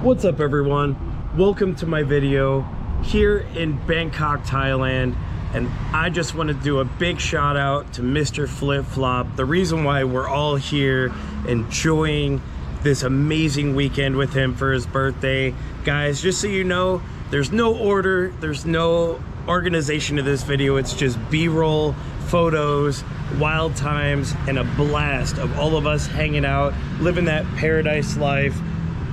What's up everyone? Welcome to my video here in Bangkok, Thailand. And I just want to do a big shout out to Mr. Flip Flop. The reason why we're all here enjoying this amazing weekend with him for his birthday. Guys, just so you know, there's no order, there's no organization to this video. It's just B-roll, photos, wild times, and a blast of all of us hanging out, living that paradise life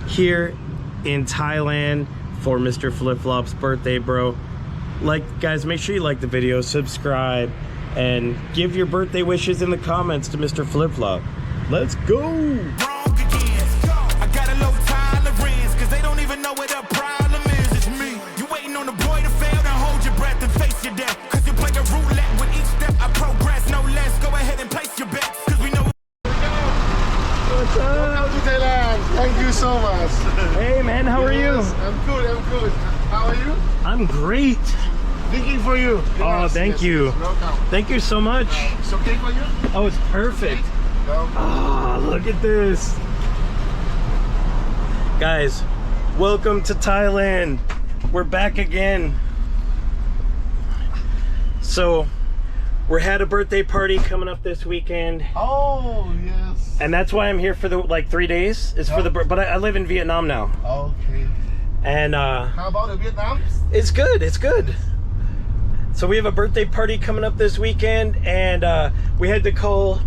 here in Thailand for Mr. Flip Flop's birthday, bro. Guys, make sure you like the video, subscribe, and give your birthday wishes in the comments to Mr. Flip Flop. Let's go! Thank you so much. Hey man, how are you? I'm good. How are you? I'm great. Thinking for you. Oh, Yes, thank you. Yes. Welcome. Thank you so much. It's okay for you? Oh, it's perfect. Oh, look at this. Guys, welcome to Thailand. We're back again. So, we had a birthday party coming up this weekend. Oh, yes. And that's why I'm here for the 3 days. It's for the but I live in Vietnam now. Okay. And how about the Vietnam? It's good. It's good. So we have a birthday party coming up this weekend, and we had to call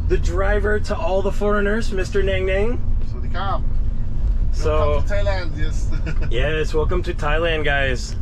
the driver to all the foreigners, Mr. Nang Nang. So the car. So welcome to Thailand, yes. Yes, welcome to Thailand, guys.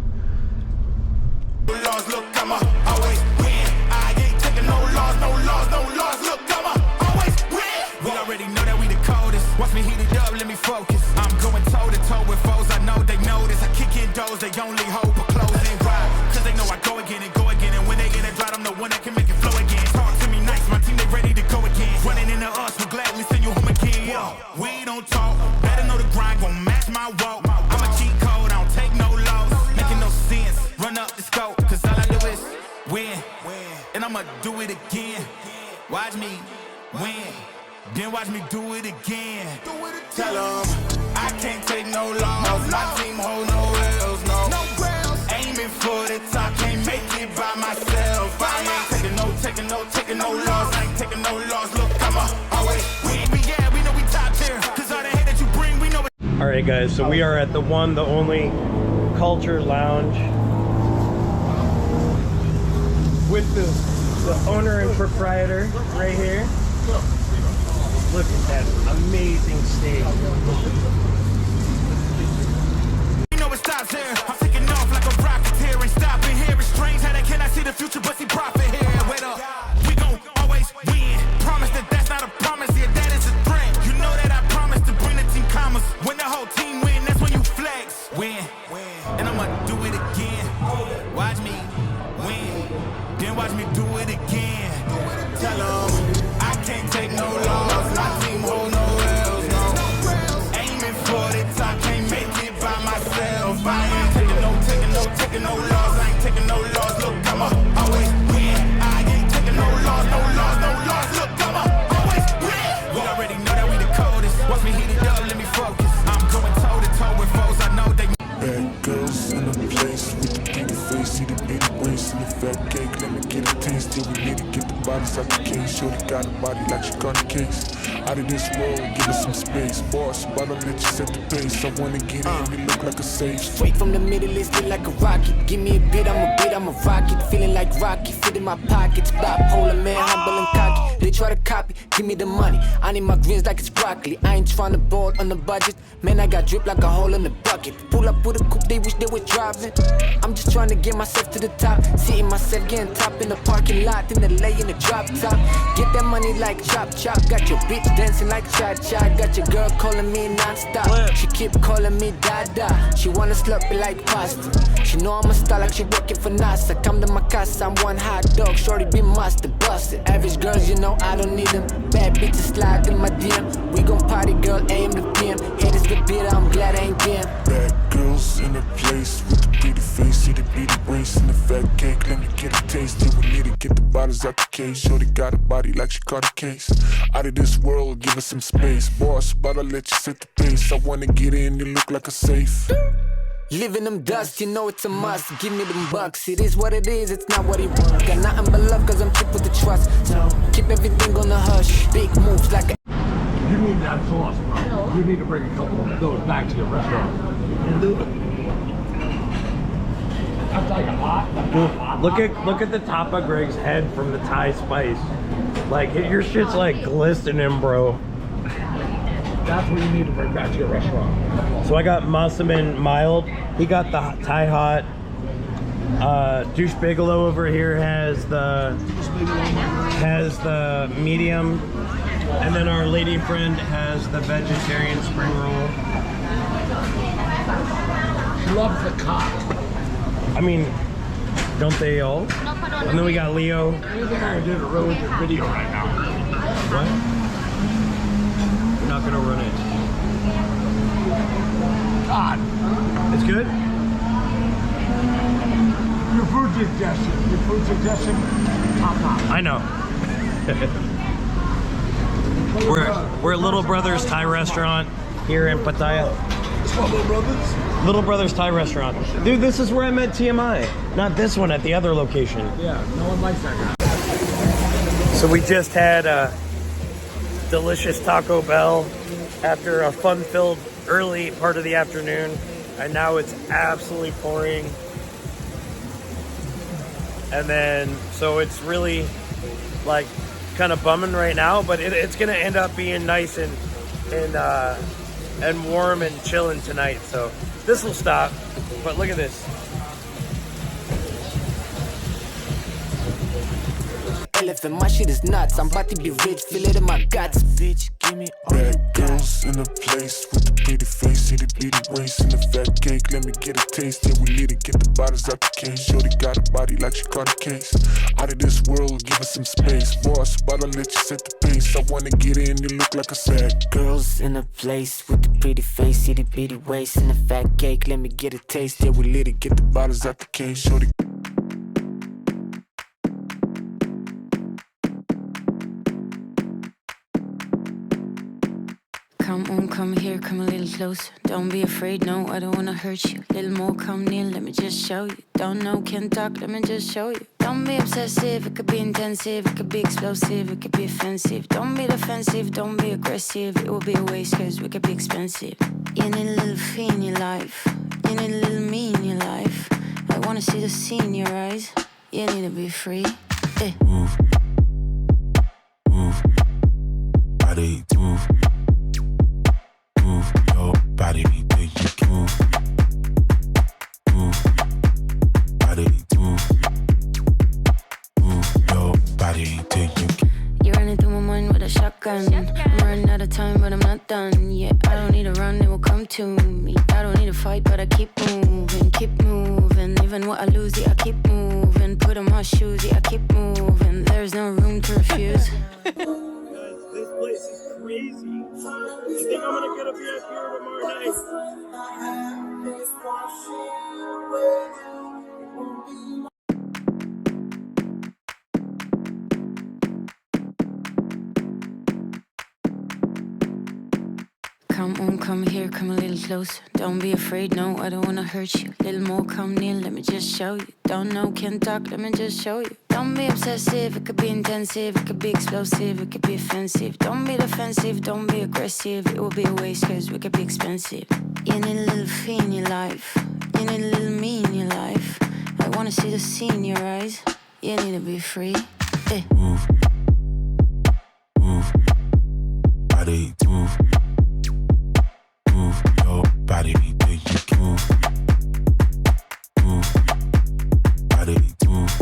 Watch me heat it up, let me focus. I'm going toe to toe with foes, I know they notice. I kick in doors, they only hope a closing ride. Cause they know I go again. And when they get it right, I'm the one that can make it flow again. Talk to me nice, my team, they ready to go again. Running into us, we'll gladly send you home again. We don't talk, better know the grind, gon' match my walk. I'm a cheat code, I don't take no loss. Making no sense, run up the scope. Cause all I do is win. And I'ma do it again. Watch me win. Then watch me do it again. Tell them I can't take no loss. My team hold no rails, no. Aiming for the top, can't make it by myself. I ain't taking no loss. I ain't taking no loss. Look, I'm always win. We know we top tier. Cause all the hate that you bring, we know it. All right, guys. So we are at the one, the only Culture Lounge with the owner and proprietor right here. Look at that amazing stage. You know it stops here. I'm taking off like a rocket here and stopping here. It's strange how they cannot see the future but see profit here. Wait up, we gon' always win. Promise that that's not a promise, yeah, that is a threat. You know that I promise to bring the team commas. When the whole team win, that's when you flex. Win, and I'ma do it again. Watch me win, then watch me do it again. Tell them I can't take no loss. My team hold no rails, no. Aiming for the top, can't make it by myself. I ain't taking no loss. I ain't taking no loss. Look, I'ma always win. I ain't taking no loss. Look, I'ma always win. We already know that we the coldest. Watch me heat it up, let me focus. I'm going toe to toe with foes. I know they. Bad girls in a place with the pretty face, see the bitty waist and the fat cake. Let me get a taste till we need to get the bodies out the case. Shorty got a body like she got a case. Out of this world, give us some space. Boss, but I'll let you set the pace. I wanna get in, it look like a safe. Straight from the Middle East, feel like a rocket. Give me a bit, I'm a rocket. Feeling like Rocky, fit in my pockets. Bipolar man, humble and cocky. They try to copy, give me the money. I need my greens like it's broccoli. I ain't trying to ball on the budget. Man, I got drip like a hole in the bucket. Pull up with a coupe, they wish they were driving. I'm just trying to get myself to the top. Seeing myself getting top in the parking lot. In the lay in the drop top. Get that money like chop chop. Got your bitch dancing like cha-cha. Got your girl calling me non-stop. She keep calling me dada. She wanna slurp it like pasta. She know I'm a star like she working for NASA. Come to my casa, I'm one hot dog. Shorty be master busted. Average girls, you know I don't need them. Bad bitches slide in my DM. We gon' party, girl, AM to PM. Haters the bitter, I'm glad I ain't them. Bad girls in a place with the pretty face, see the beady waist and the fat cake. Let me get a taste till we need to get the bottles out the case. Shorty got a body like she caught a case. Out of this world. world, give us some space. Boss, but I'll let you set the pace. I wanna get in, you look like a safe. Living them dust, you know it's a must. Give me them bucks, it is what it is, it's not what it was. Got nothing but love, cause I'm cheap with the trust. So keep everything on the hush. Big moves like a. You need that sauce, bro. You need to bring a couple of those back to your restaurant. And do it. That's like a hot. Look at the top of Greg's head from the Thai spice. Like your shit's like glistening, bro. That's what you need to bring back to your restaurant. So I got Massaman mild. He got the Thai hot. Douche Bigelow over here has the medium, and then our lady friend has the vegetarian spring roll. She loves the cock. I mean, don't they all? And then we got Leo. Anything I did to ruin your video right now. What? We're not gonna run it. God. It's good? Your food suggestion, top notch. I know. We're at Little Brothers Thai restaurant here in Pattaya. It's called Little Brothers? Little Brothers Thai restaurant. Dude, this is where I met TMI. Not this one, at the other location. Yeah, no one likes that guy. So we just had a delicious Taco Bell after a fun-filled early part of the afternoon, and now it's absolutely pouring. And then, so it's really like kind of bumming right now, but it's gonna end up being nice and warm and chilling tonight. So this will stop, but look at this. Elephant, my shit is nuts. I'm about to be rich, feel it in my guts. Bitch, give me all Bad girls in the place with the pretty face, itty bitty waist and the fat cake. Let me get a taste. Yeah, we need to get the bottles out the case. Shorty got a body like she caught a case. Out of this world, give us some space. Boss, but I'll let you set the pace. I wanna get in, you look like a sack. girls in the place with the pretty face, itty bitty waist and the fat cake. Let me get a taste. Yeah, we lit it, get the bottles out the case. Shorty. Come on, come here, come a little closer. Don't be afraid, no, I don't wanna hurt you. Little more, come near, let me just show you. Don't know, can't talk, let me just show you. Don't be obsessive, it could be intensive, it could be explosive, it could be offensive. Don't be defensive, don't be aggressive, it will be a waste cause we could be expensive. You need a little fee in your life, you need a little me in your life. I wanna see the sea in your eyes, you need to be free. Move, move, body, move. Move your body, then you can move. Move, body, move. Move your body, then you can. You're running through my mind with a shotgun. I'm running out of time, but I'm not done. Yeah, I don't need to run, it will come to me. I don't need to fight, but I keep moving, keep moving. Even what I lose, yeah, I keep moving. Put on my shoes, yeah, I keep moving. There's no room to refuse. This place is crazy. I think I'm gonna get a VIP here tomorrow night. Come on, come here, come a little closer. Don't be afraid, no, I don't wanna hurt you. Little more, come near, let me just show you. Don't know, can't talk, let me just show you. Don't be obsessive, it could be intensive, it could be explosive, it could be offensive. Don't be defensive, don't be aggressive, it will be a waste cause we could be expensive. You need a little fee in your life, you need a little me in your life. I wanna see the sea in your eyes, you need to be free. Move, move, body, move. Move your body, then you can move. Move, body, move.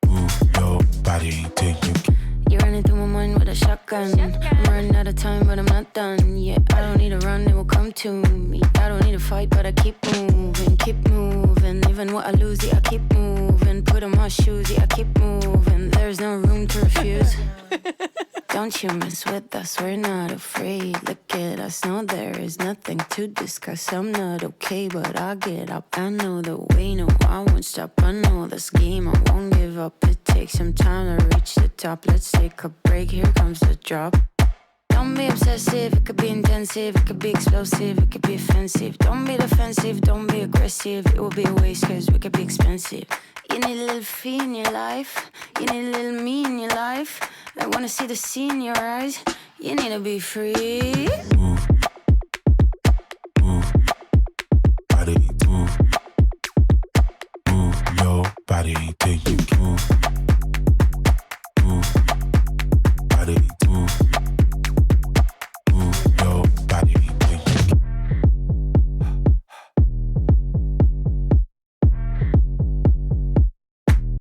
Move your body, then you can. You're running through my mind with a shotgun. I'm running out of time, but I'm not done. Yeah, I don't need to run, it will come to me. I don't need to fight, but I keep moving, keep moving. Even what I lose, yeah, I keep moving. Put on my shoes, yeah, I keep moving. There's no room to refuse. Don't you mess with us, we're not afraid. Look at us, no, there is nothing to discuss. I'm not okay, but I'll get up. I know the way, no, I won't stop. I know this game, I won't give up. It takes some time to reach the top. Let's take a break, here comes the drop. Don't be obsessive, it could be intensive, it could be explosive, it could be offensive. Don't be defensive, don't be aggressive, it will be a waste cause we could be expensive. You need a little fee in your life, you need a little me in your life. I wanna see the sea in your eyes, you need to be free. Move, move, body, move, move your body till you move.